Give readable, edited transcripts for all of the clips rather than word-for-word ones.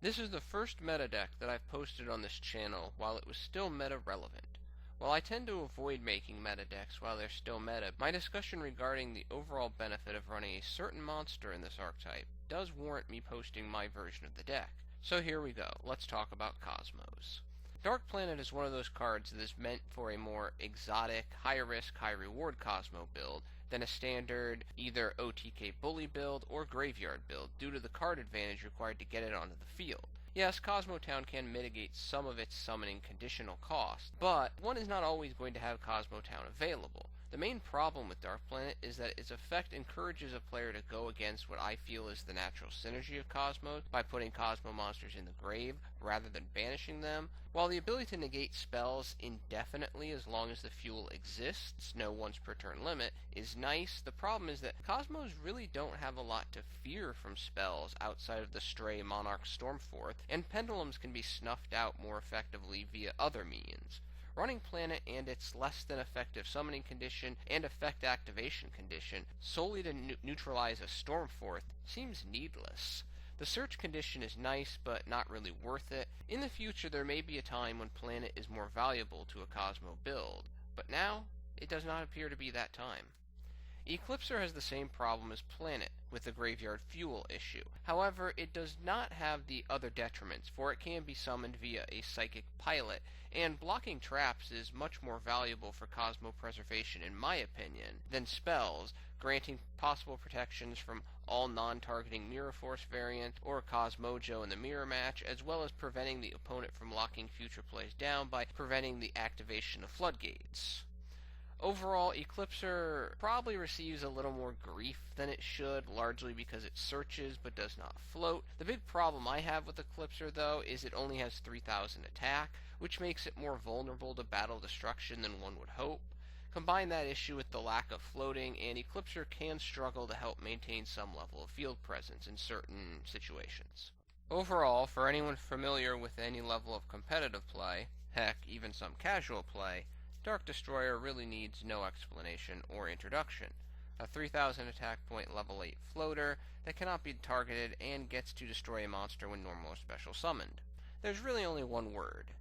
This is the first meta deck that I've posted on this channel while it was still meta relevant. While I tend to avoid making meta decks while they're still meta, my discussion regarding the overall benefit of running a certain monster in this archetype does warrant me posting my version of the deck. So here we go, let's talk about Cosmos. Dark Planet is one of those cards that is meant for a more exotic, high-risk, high-reward Cosmo build than a standard either OTK bully build or graveyard build due to the card advantage required to get it onto the field. Yes, Kozmotown can mitigate some of its summoning conditional cost, but one is not always going to have Kozmotown available. The main problem with Dark Planet is that its effect encourages a player to go against what I feel is the natural synergy of Cosmos by putting Cosmo monsters in the grave rather than banishing them. While the ability to negate spells indefinitely as long as the fuel exists, no once per turn limit, is nice, the problem is that Cosmos really don't have a lot to fear from spells outside of the stray Monarchs Stormforth, and pendulums can be snuffed out more effectively via other means. Running Planet and its less than effective summoning condition and effect activation condition solely to neutralize a Stormforth seems needless. The search condition is nice, but not really worth it. In the future there may be a time when Planet is more valuable to a Cosmo build, but now it does not appear to be that time. Eclipser has the same problem as Planet, with the graveyard fuel issue. However, it does not have the other detriments, for it can be summoned via a psychic pilot, and blocking traps is much more valuable for Cosmo preservation in my opinion than spells, granting possible protections from all non-targeting Mirror Force variants or Kozmojo in the mirror match, as well as preventing the opponent from locking future plays down by preventing the activation of floodgates. Overall, Eclipser probably receives a little more grief than it should, largely because it searches but does not float. The big problem I have with Eclipser, though, is it only has 3,000 attack, which makes it more vulnerable to battle destruction than one would hope. Combine that issue with the lack of floating, and Eclipser can struggle to help maintain some level of field presence in certain situations. Overall, for anyone familiar with any level of competitive play, heck, even some casual play, Dark Destroyer really needs no explanation or introduction. A 3,000 attack point level 8 floater that cannot be targeted and gets to destroy a monster when normal or special summoned. There's really only one word.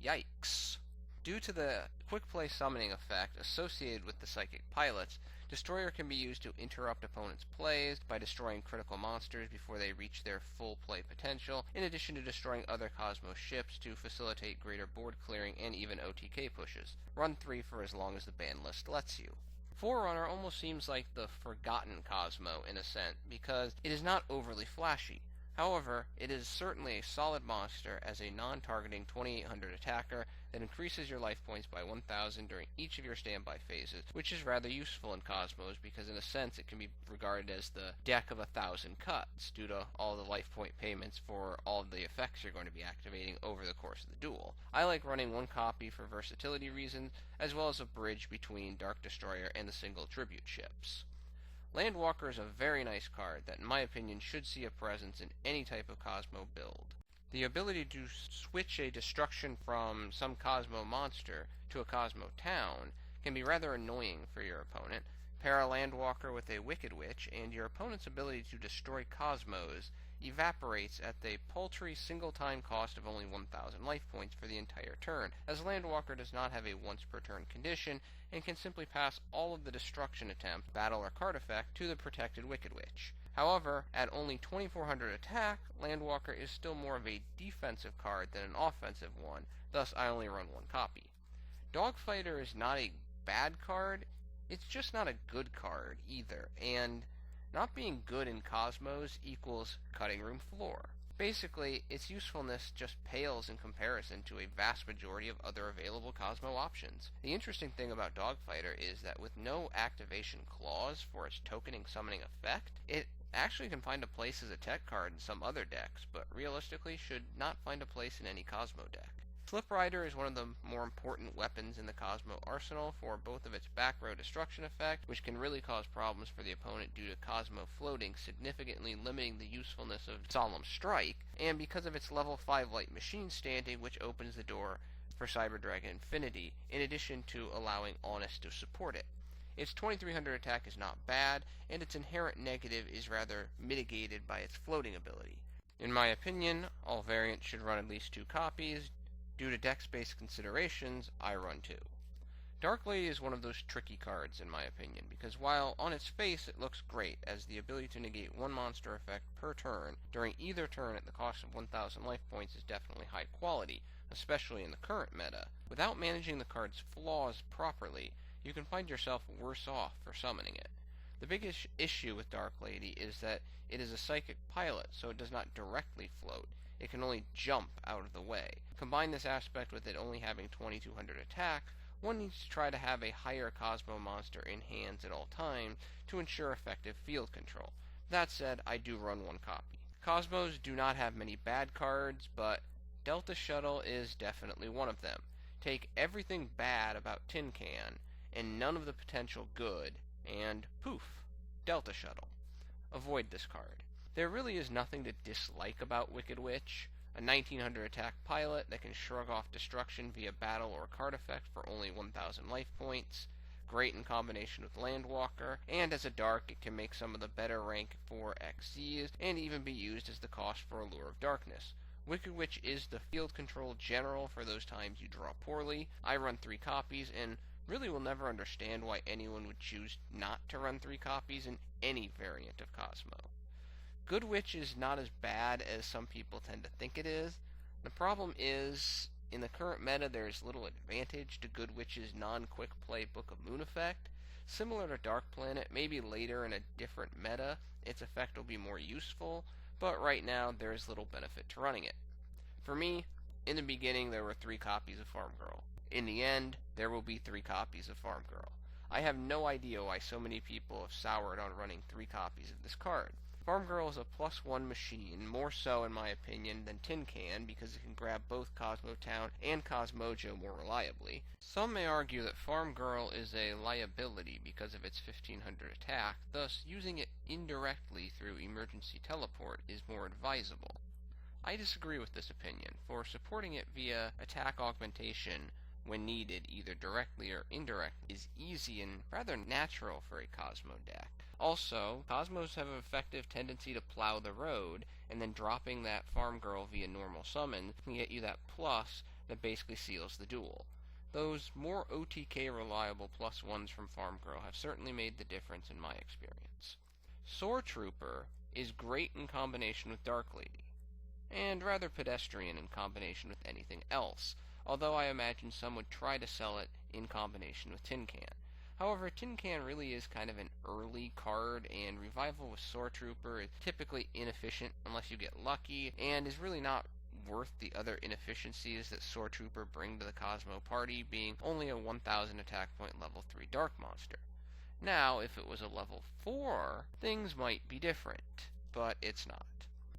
Yikes. Due to the quick play summoning effect associated with the psychic pilots, Destroyer can be used to interrupt opponents' plays by destroying critical monsters before they reach their full play potential, in addition to destroying other Cosmos ships to facilitate greater board clearing and even OTK pushes. Run 3 for as long as the ban list lets you. Forerunner almost seems like the forgotten Cosmo in a sense, because it is not overly flashy. However, it is certainly a solid monster as a non-targeting 2800 attacker that increases your life points by 1000 during each of your standby phases, which is rather useful in Cosmos because in a sense it can be regarded as the deck of 1000 cuts due to all the life point payments for all of the effects you're going to be activating over the course of the duel. I like running one copy for versatility reasons, as well as a bridge between Dark Destroyer and the single tribute ships. Landwalker is a very nice card that in my opinion should see a presence in any type of Cosmo build. The ability to switch a destruction from some Cosmo monster to a Kozmotown can be rather annoying for your opponent. Pair a Landwalker with a Wickedwitch, and your opponent's ability to destroy Cosmos evaporates at the paltry single-time cost of only 1000 life points for the entire turn, as Landwalker does not have a once-per-turn condition and can simply pass all of the destruction attempt, battle, or card effect to the protected Wickedwitch. However, at only 2400 attack, Landwalker is still more of a defensive card than an offensive one, thus I only run one copy. Dogfighter is not a bad card, it's just not a good card either, and not being good in Cosmos equals cutting room floor. Basically, its usefulness just pales in comparison to a vast majority of other available Cosmo options. The interesting thing about Dogfighter is that with no activation clause for its tokening summoning effect, it actually can find a place as a tech card in some other decks, but realistically should not find a place in any Cosmo deck. Sliprider is one of the more important weapons in the Cosmo arsenal for both of its back row destruction effect, which can really cause problems for the opponent due to Cosmo floating, significantly limiting the usefulness of Solemn Strike, and because of its level 5 light machine standing, which opens the door for Cyber Dragon Infinity, in addition to allowing Honest to support it. Its 2300 attack is not bad, and its inherent negative is rather mitigated by its floating ability. In my opinion, all variants should run at least 2 copies. Due to deck-based considerations, I run 2. Dark Lady is one of those tricky cards, in my opinion, because while on its face it looks great, as the ability to negate one monster effect per turn during either turn at the cost of 1,000 life points is definitely high quality, especially in the current meta, without managing the card's flaws properly, you can find yourself worse off for summoning it. The biggest issue with Dark Lady is that it is a psychic pilot, so it does not directly float. It can only jump out of the way. Combine this aspect with it only having 2200 attack, one needs to try to have a higher Kozmo monster in hands at all times to ensure effective field control. That said, I do run 1 copy. Kozmos do not have many bad cards, but Delta Shuttle is definitely one of them. Take everything bad about Tin Can, and none of the potential good, and poof, Delta Shuttle. Avoid this card. There really is nothing to dislike about Wickedwitch. A 1900 attack pilot that can shrug off destruction via battle or card effect for only 1000 life points. Great in combination with Landwalker, and as a dark it can make some of the better rank 4 XCs, and even be used as the cost for Allure of Darkness. Wickedwitch is the field control general for those times you draw poorly. I run 3 copies, and really will never understand why anyone would choose not to run 3 copies in any variant of Kozmo. Good Witch is not as bad as some people tend to think it is. The problem is, in the current meta there is little advantage to Good Witch's non-quick play Book of Moon effect. Similar to Dark Planet, maybe later in a different meta, its effect will be more useful, but right now there is little benefit to running it. For me, in the beginning there were 3 copies of Farmgirl. In the end, there will be 3 copies of Farmgirl. I have no idea why so many people have soured on running 3 copies of this card. Farmgirl is a +1 machine, more so in my opinion than Tin Can, because it can grab both Kozmotown and Kozmojo more reliably. Some may argue that Farmgirl is a liability because of its 1500 attack, thus using it indirectly through emergency teleport is more advisable. I disagree with this opinion, for supporting it via attack augmentation when needed, either directly or indirectly, is easy and rather natural for a Kozmo deck. Also, Kozmos have an effective tendency to plow the road, and then dropping that Farmgirl via normal summon can get you that plus that basically seals the duel. Those more OTK reliable +1s from Farmgirl have certainly made the difference in my experience. Sword Trooper is great in combination with Dark Lady, and rather pedestrian in combination with anything else, although I imagine some would try to sell it in combination with Tin Can. However, Tin Can really is kind of an early card, and Revival with Sword Trooper is typically inefficient unless you get lucky, and is really not worth the other inefficiencies that Sword Trooper bring to the Kozmo party, being only a 1000 attack point level 3 dark monster. Now, if it was a level 4, things might be different, but it's not.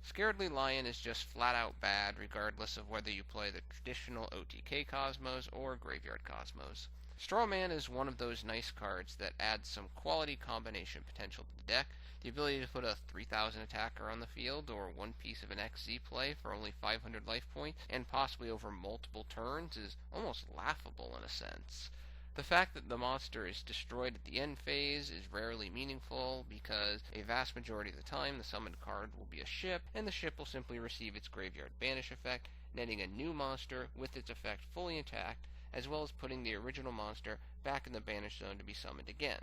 Scaredly Lion is just flat out bad, regardless of whether you play the traditional OTK Kozmos or Graveyard Kozmos. Strawman is one of those nice cards that adds some quality combination potential to the deck. The ability to put a 3000 attacker on the field, or one piece of an XZ play for only 500 life points, and possibly over multiple turns, is almost laughable in a sense. The fact that the monster is destroyed at the end phase is rarely meaningful, because a vast majority of the time the summoned card will be a ship, and the ship will simply receive its Graveyard Banish effect, netting a new monster with its effect fully intact, as well as putting the original monster back in the Banish Zone to be summoned again.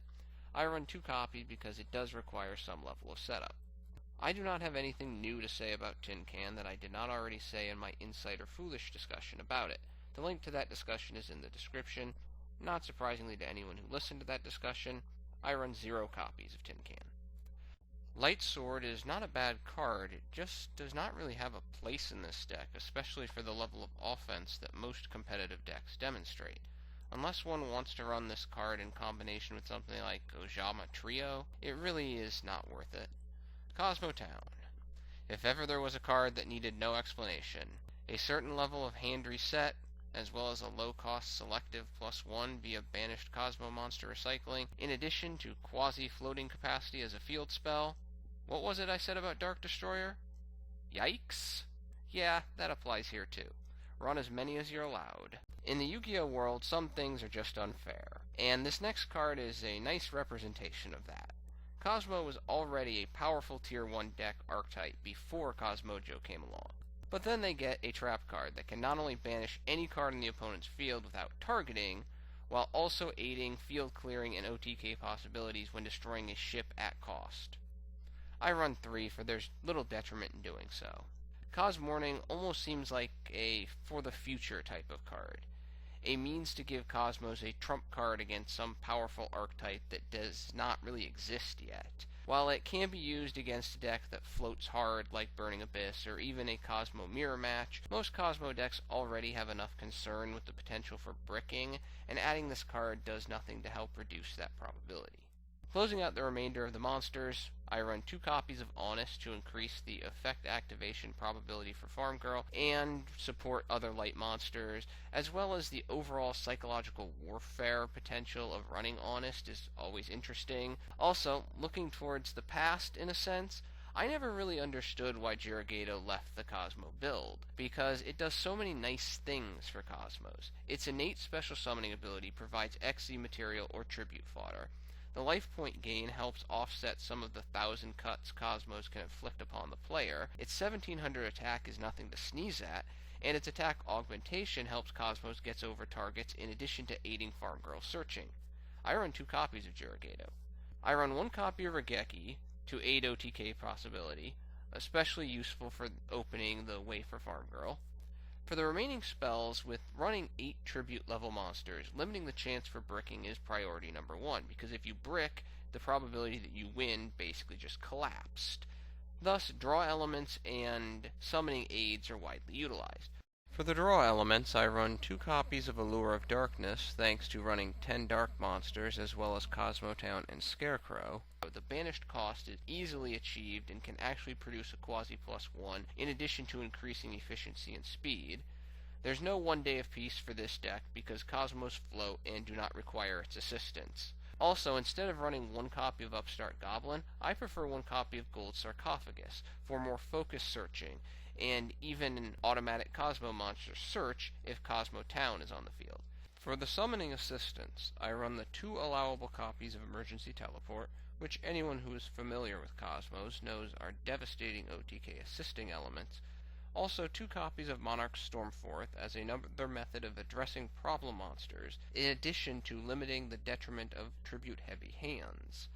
I run 2 copies because it does require some level of setup. I do not have anything new to say about Tin Can that I did not already say in my Insight or Foolish discussion about it. The link to that discussion is in the description. Not surprisingly to anyone who listened to that discussion, I run 0 copies of Tin Can. Light Sword is not a bad card, it just does not really have a place in this deck, especially for the level of offense that most competitive decks demonstrate. Unless one wants to run this card in combination with something like Ojama Trio, it really is not worth it. Kozmotown. If ever there was a card that needed no explanation, a certain level of hand reset, as well as a low-cost selective +1 via banished Kozmo monster recycling, in addition to quasi-floating capacity as a field spell. What was it I said about Dark Destroyer? Yikes? Yeah, that applies here too. Run as many as you're allowed. In the Yu-Gi-Oh world, some things are just unfair, and this next card is a nice representation of that. Kozmo was already a powerful Tier 1 deck archetype before Kozmojo came along. But then they get a trap card that can not only banish any card in the opponent's field without targeting, while also aiding field clearing and OTK possibilities when destroying a ship at cost. I run 3 for there's little detriment in doing so. Cosmorning almost seems like a for the future type of card, a means to give Cosmos a trump card against some powerful archetype that does not really exist yet. While it can be used against a deck that floats hard like Burning Abyss or even a Kozmo Mirror Match, most Kozmo decks already have enough concern with the potential for bricking, and adding this card does nothing to help reduce that probability. Closing out the remainder of the monsters, I run 2 copies of Honest to increase the effect activation probability for Farmgirl and support other light monsters, as well as the overall psychological warfare potential of running Honest is always interesting. Also, looking towards the past in a sense, I never really understood why Juragedo left the Kozmo build, because it does so many nice things for Cosmos. Its innate special summoning ability provides XZ material or tribute fodder. The life point gain helps offset some of the 1,000 cuts Cosmos can inflict upon the player. Its 1,700 attack is nothing to sneeze at, and its attack augmentation helps Cosmos get over targets in addition to aiding Farmgirl searching. I run 2 copies of Juragedo. I run 1 copy of Raigeki to aid OTK possibility, especially useful for opening the way for Farmgirl. For the remaining spells, with running 8 tribute level monsters, limiting the chance for bricking is priority number 1, because if you brick, the probability that you win basically just collapsed. Thus, draw elements and summoning aids are widely utilized. For the draw elements, I run 2 copies of Allure of Darkness, thanks to running 10 dark monsters as well as Kozmotown and Scarecrow. The banished cost is easily achieved and can actually produce a quasi +1 in addition to increasing efficiency and speed. There's no 1 day of peace for this deck because Cosmos float and do not require its assistance. Also, instead of running 1 copy of Upstart Goblin, I prefer 1 copy of Gold Sarcophagus for more focused searching, and even an automatic Kozmo monster search if Kozmotown is on the field. For the summoning assistance, I run the 2 allowable copies of Emergency Teleport, which anyone who is familiar with Cosmos knows are devastating OTK assisting elements. Also 2 copies of Monarchs Stormforth as another method of addressing problem monsters, in addition to limiting the detriment of tribute-heavy hands.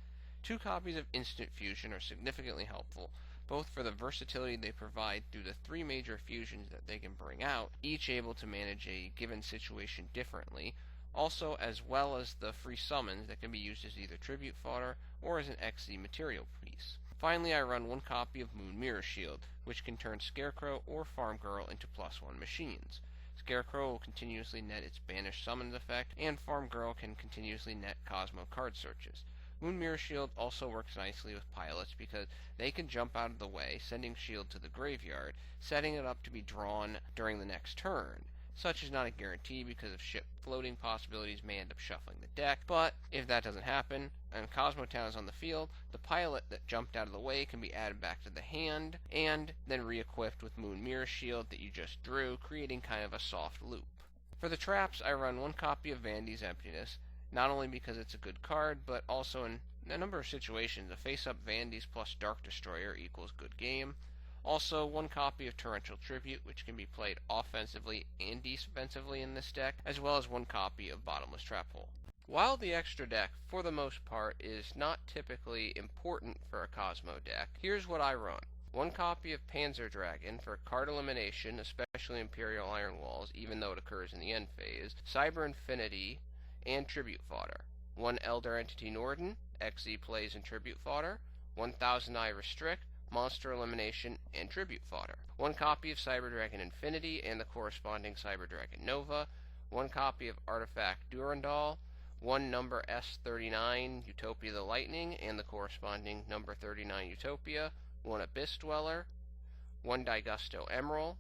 2 copies of Instant Fusion are significantly helpful, both for the versatility they provide through the 3 major fusions that they can bring out, each able to manage a given situation differently, also as well as the free summons that can be used as either tribute fodder or as an XZ material piece. Finally, I run 1 copy of Moon Mirror Shield, which can turn Scarecrow or Farmgirl into +1 machines. Scarecrow will continuously net its banished summons effect, and Farmgirl can continuously net Cosmo card searches. Moon Mirror Shield also works nicely with pilots because they can jump out of the way, sending Shield to the graveyard, setting it up to be drawn during the next turn. Such is not a guarantee because of ship floating possibilities may end up shuffling the deck, but if that doesn't happen, and Kozmotown is on the field, the pilot that jumped out of the way can be added back to the hand, and then re-equipped with Moon Mirror Shield that you just drew, creating kind of a soft loop. For the traps, I run 1 copy of Vanity's Emptiness, not only because it's a good card, but also in a number of situations, a face-up Vanity's plus Dark Destroyer equals good game. Also, 1 copy of Torrential Tribute, which can be played offensively and defensively in this deck, as well as 1 copy of Bottomless Trap Hole. While the extra deck, for the most part, is not typically important for a Kozmo deck, here's what I run. 1 copy of Panzer Dragon for card elimination, especially Imperial Iron Walls, even though it occurs in the end phase, Cyber Infinity, and Tribute Fodder. 1 Elder Entity Norden, XZ plays and Tribute Fodder, 1,000 Eye Restrict, Monster Elimination, and Tribute Fodder. 1 copy of Cyber Dragon Infinity and the corresponding Cyber Dragon Nova, 1 copy of Artifact Durandal, 1 number S39 Utopia the Lightning and the corresponding number 39 Utopia, 1 Abyss Dweller, 1 Digusto Emerald,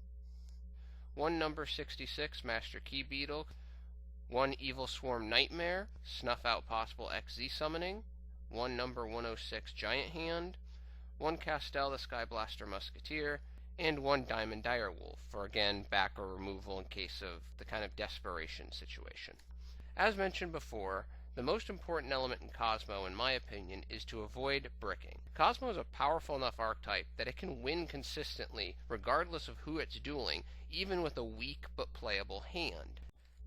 1 number 66 Master Key Beetle, 1 Evil Swarm Nightmare, snuff out possible XZ summoning, 1 number 106 Giant Hand, 1 Castel the Skyblaster Musketeer, and 1 Diamond Direwolf for, again, back or removal in case of the kind of desperation situation. As mentioned before, The most important element in Kozmo, in my opinion, is to avoid bricking. Kozmo is a powerful enough archetype that it can win consistently, regardless of who it's dueling, even with a weak but playable hand.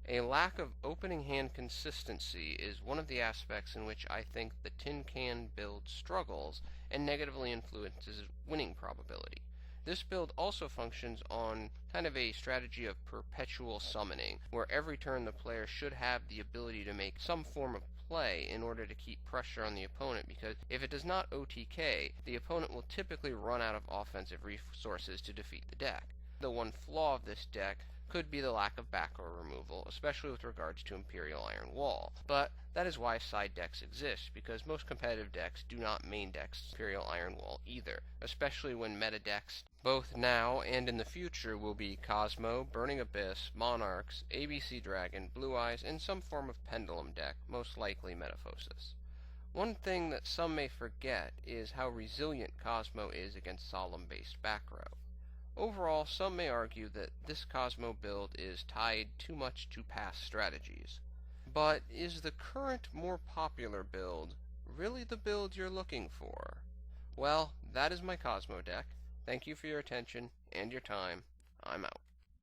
A lack of opening hand consistency is one of the aspects in which I think the tin can build struggles and negatively influences winning probability. This build also functions on kind of a strategy of perpetual summoning, where every turn the player should have the ability to make some form of play in order to keep pressure on the opponent, because if it does not OTK, the opponent will typically run out of offensive resources to defeat the deck. The one flaw of this deck could be the lack of back row removal, especially with regards to Imperial Iron Wall. But that is why side decks exist, because most competitive decks do not main deck Imperial Iron Wall either, especially when meta decks, both now and in the future, will be Kozmo, Burning Abyss, Monarchs, ABC Dragon, Blue Eyes, and some form of Pendulum deck, most likely Metaphosis. One thing that some may forget is how resilient Kozmo is against Solemn-based back row. Overall, some may argue that this Kozmo build is tied too much to past strategies. But is the current, more popular build really the build you're looking for? Well, that is my Kozmo deck. Thank you for your attention and your time. I'm out.